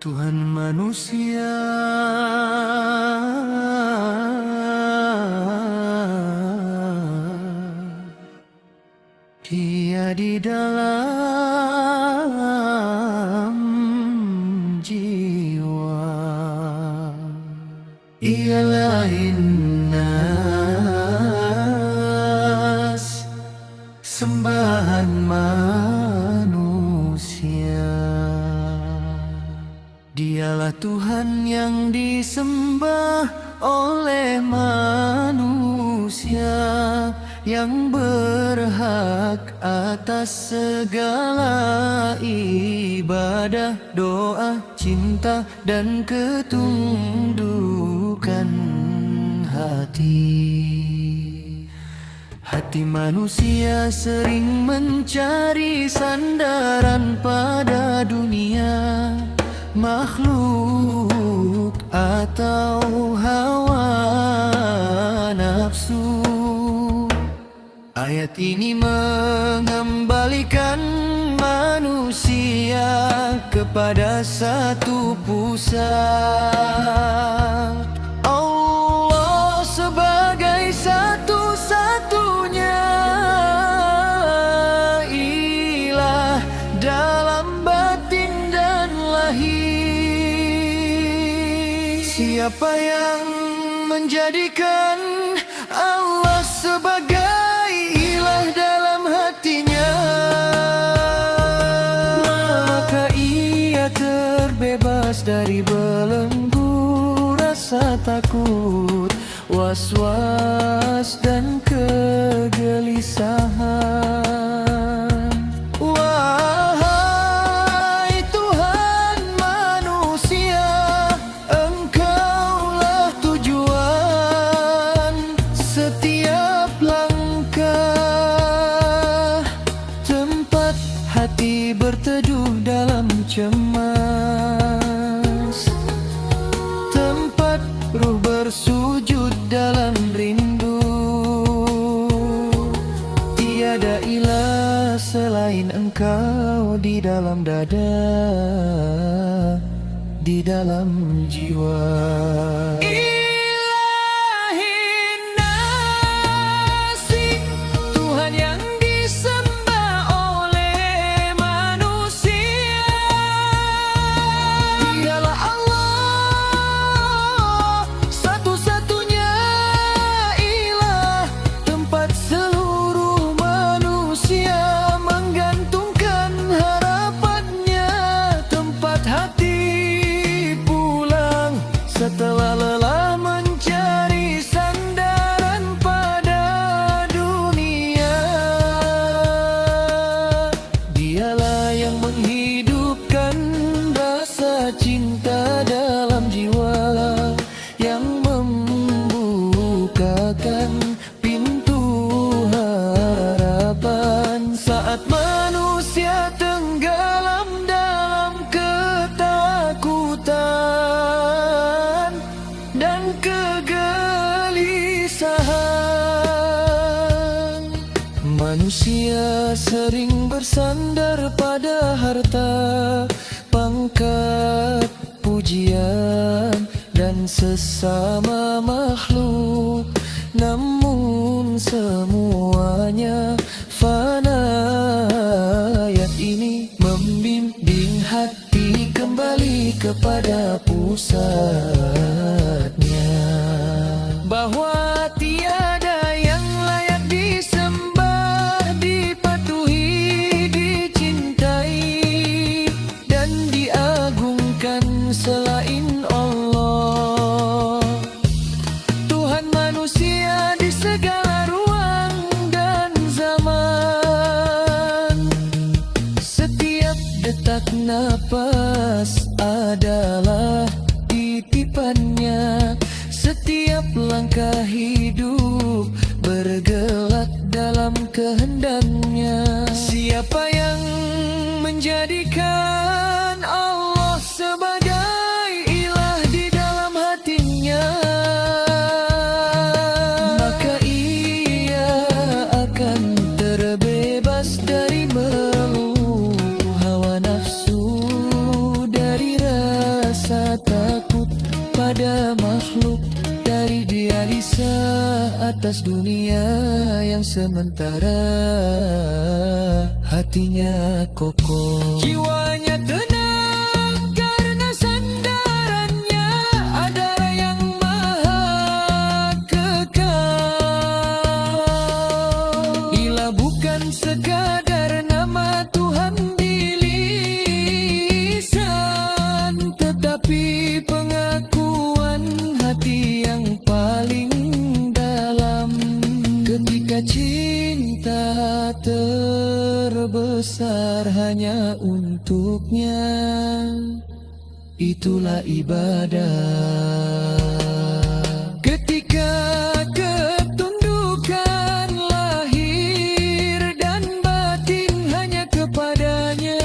Tuhan manusia, Dia di dalam jiwa. Ialah Innas, sembahan manusia. Dialah Tuhan yang disembah oleh manusia, yang berhak atas segala ibadah, doa, cinta, dan ketundukan hati. Hati manusia sering mencari sandaran pada dunia, makhluk atau hawa nafsu. Ayat ini mengembalikan manusia kepada satu pusat, Allah sebagai satu-satunya ilah dalam batin dan lahir. Siapa yang menjadikan Allah sebagai ilah dalam hatinya, maka ia terbebas dari belenggu rasa takut, was-was, dan kegelisahan. Wahai Tuhan manusia, Engkaulah tujuan setiap langkah, tempat hati berteduh dalam cemas, tempat ruh bersujud dalam rindu. Tiada ilah selain Engkau di dalam dada, di dalam jiwa. Setelah lelah mencari sandaran pada dunia, Dialah yang menghidupkan rasa cinta dalam jiwa, yang membukakan pintu harapan saat manusia tenggelam dalam ketakutan dan kegelisahan. Manusia sering bersandar pada harta, pangkat, pujian, dan sesama makhluk. Namun semuanya fana. Ayat ini membimbing hati kembali kepada pusatnya, bahwa tiada yang layak disembah, dipatuhi, dicintai, dan diagungkan selain Allah. Tuhan manusia di segala ruang dan zaman, setiap detak napas adalah titipannya, setiap langkah hidup bergerak dalam kehendaknya. Siapa yang menjadikan Allah sebagai ilah di dalam hatinya, maka ia akan terbebas dari belenggu hawa nafsu, dari rasa atas dunia yang sementara, hatinya kokoh, jiwanya tenang karena sandarannya adalah yang maha kekal. Ilah bukan sekadar nama Tuhan di lisan, tetapi pengakuan hati yang paling dalam. Ketika cinta terbesar hanya untuknya, itulah ibadah. Ketika ketundukan lahir dan batin hanya kepadanya,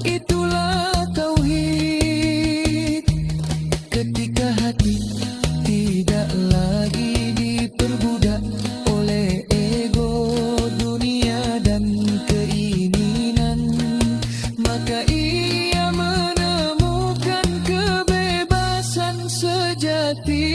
itulah tauhid. Ketika hati tidak lagi diperbudak oleh ego, dunia dan keinginan, maka ia menemukan kebebasan sejati.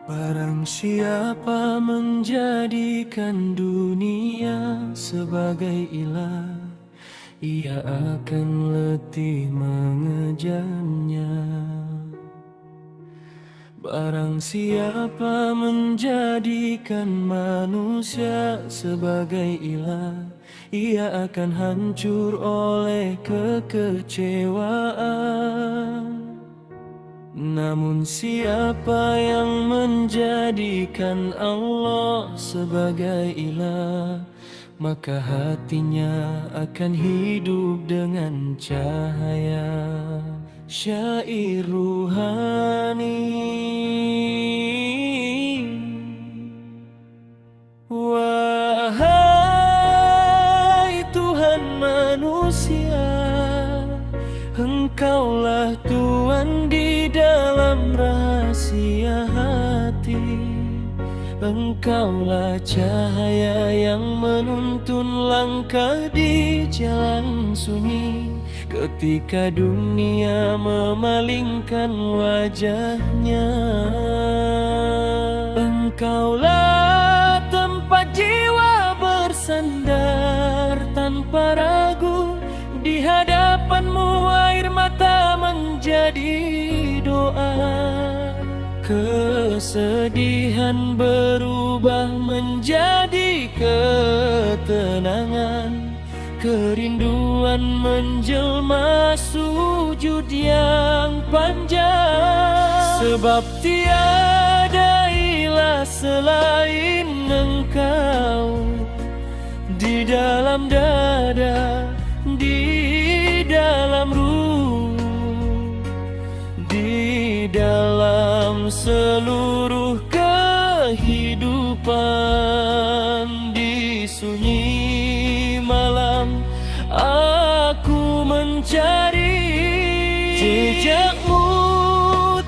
Barang siapa menjadikan dunia sebagai ilah, ia akan letih mengejarnya. Barang siapa menjadikan manusia sebagai ilah, ia akan hancur oleh kekecewaan. Namun siapa yang menjadikan Allah sebagai ilah, maka hatinya akan hidup dengan cahaya. Syair ruhani. Wahai Tuhan manusia, Engkaulah Tuhan di dalam rahasia hati. Engkaulah cahaya yang menuntun langkah di jalan sunyi, ketika dunia memalingkan wajahnya. Engkaulah tempat jiwa bersandar tanpa ragu. Di hadapanmu air mata menjadi doa. Kesedihan berubah menjadi ketenangan. Kerinduan menjelma sujud yang panjang. Sebab tiada ilah selain Engkau di dalam dada, di dalam ruh, di dalam seluruh kehidupan. Di sunyi malam aku mencari jejakmu,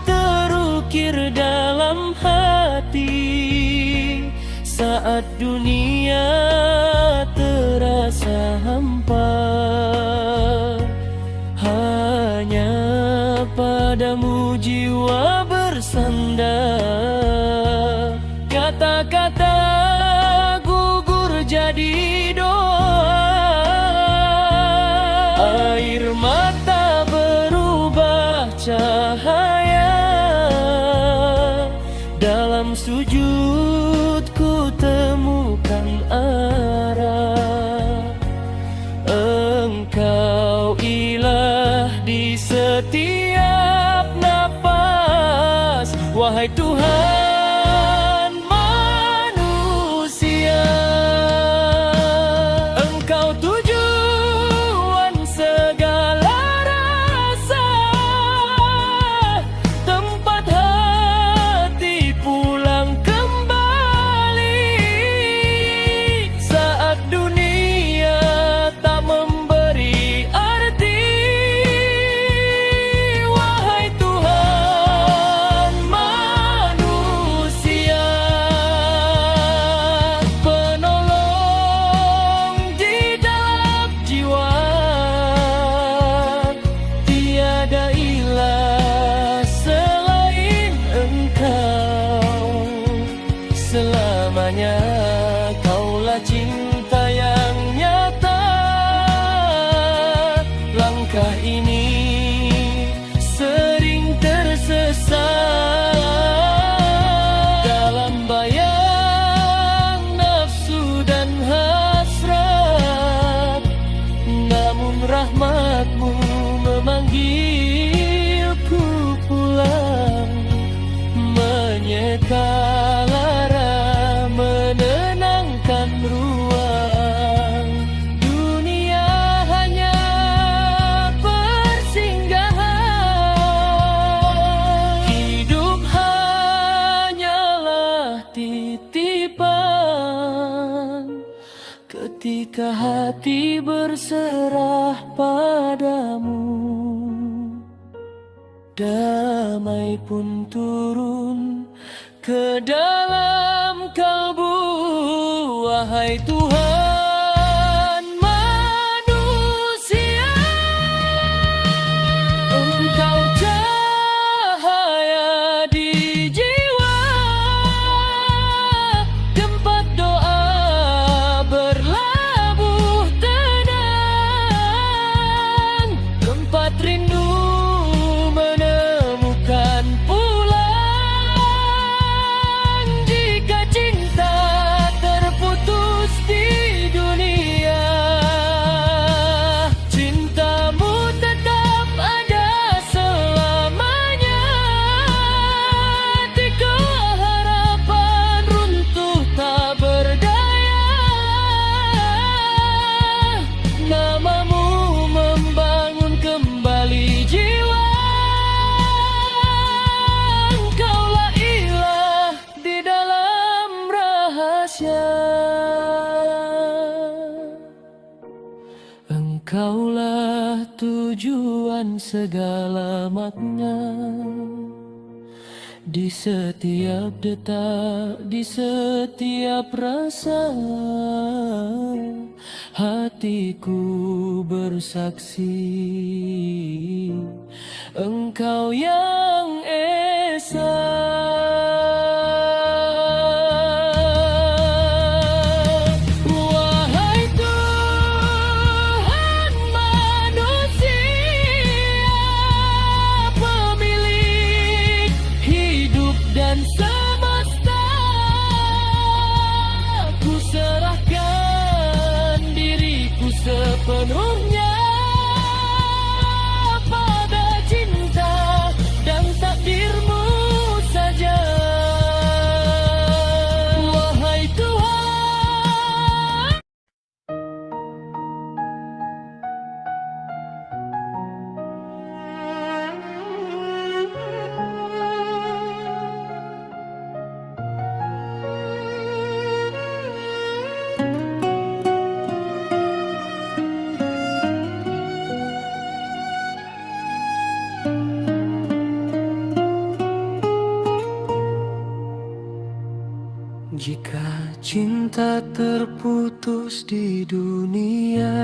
terukir dalam hati saat dunia terasa hampa. Hanya padamu jiwa bersandar. Kata-kata gugur jadi doa. Air mata berubah cahaya. Dalam sujud ku temukan arah. Engkau ilah di setiap napas, wahai Tuhan manusia. Engkau tujuan segala rasa, tempat hati langkah ini sering tersesat dalam bayang nafsu dan hasrat. Namun rahmat-Mu memanggilku pulang, menyeka lara, menenangkan ruang. Dunia hanya persinggahan, hidup hanyalah titipan. Ketika hati berserah padamu, damai pun turun ke dalam kalbu. Wahai Tuhan manusia, Engkau cahaya di jiwa, tempat doa berlabuh tenang, tempat rindu menemukan pulang. Jika cinta terputus di dunia, cinta-Mu tetap ada selamanya. Hatiku harapan runtuh tak berdaya, nama-Mu membangun kembali jiwa. Engkaulah ilah di dalam rahasia, Engkaulah tujuan segala makna. Di setiap detak, di setiap rasa, hatiku bersaksi Engkau yang esa. Wahai Tuhan manusia, pemilik hidup dan semesta, ku serahkan diriku sepenuhnya pada cinta dan takdir-Mu saja. Wahai Tuhan, jika cinta terputus di dunia,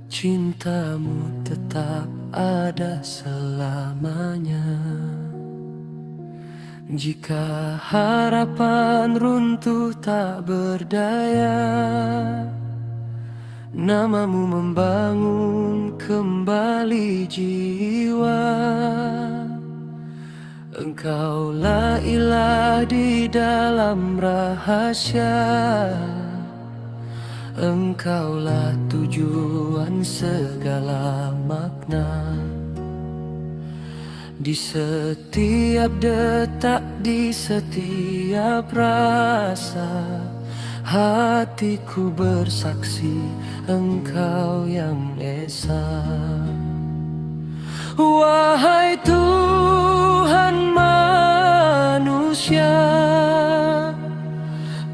cinta-Mu tetap ada selamanya. Jika harapan runtuh tak berdaya, nama-Mu membangun kembali jiwa. Engkaulah ilah di dalam rahasia, Engkaulah tujuan segala makna. Di setiap detak, di setiap rasa, hatiku bersaksi Engkau yang esa. Wahai Tuhan manusia,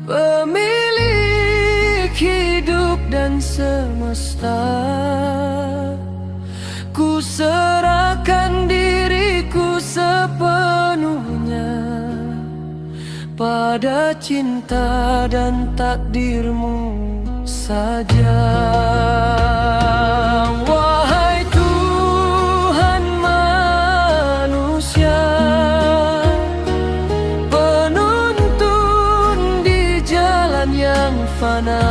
pemilik hidup dan semesta, ku serahkan diriku sepenuhnya pada cinta dan takdir-Mu saja. Wahai Tuhan manusia, penuntun di jalan yang fana,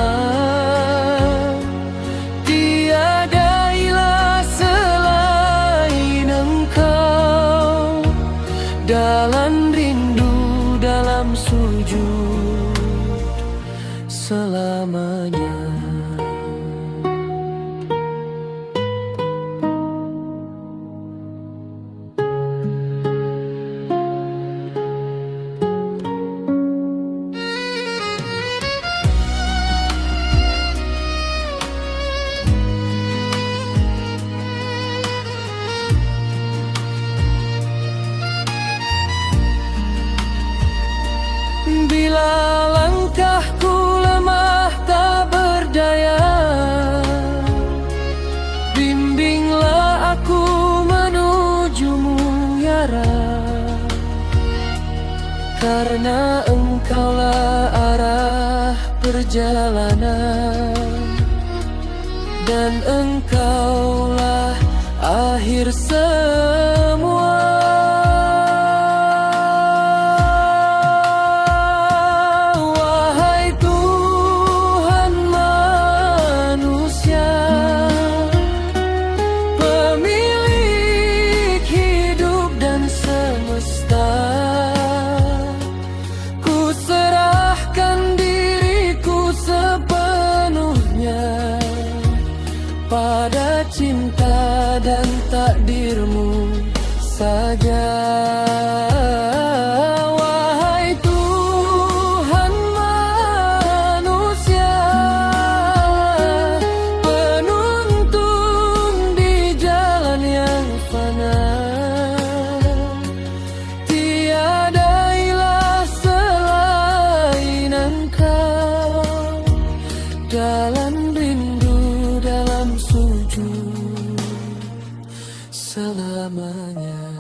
tiada karena Engkaulah arah perjalanan, dan Engkaulah akhir semua. Wahai Tuhan manusia, pemilik hidup dan semesta, ku serahkan diriku sepenuhnya pada cinta dan takdirmu saja. Wahai Tuhan manusia, penuntun di jalan yang fana, tiada ilah selain Engkau, dalam rindu, dalam sujud selamanya.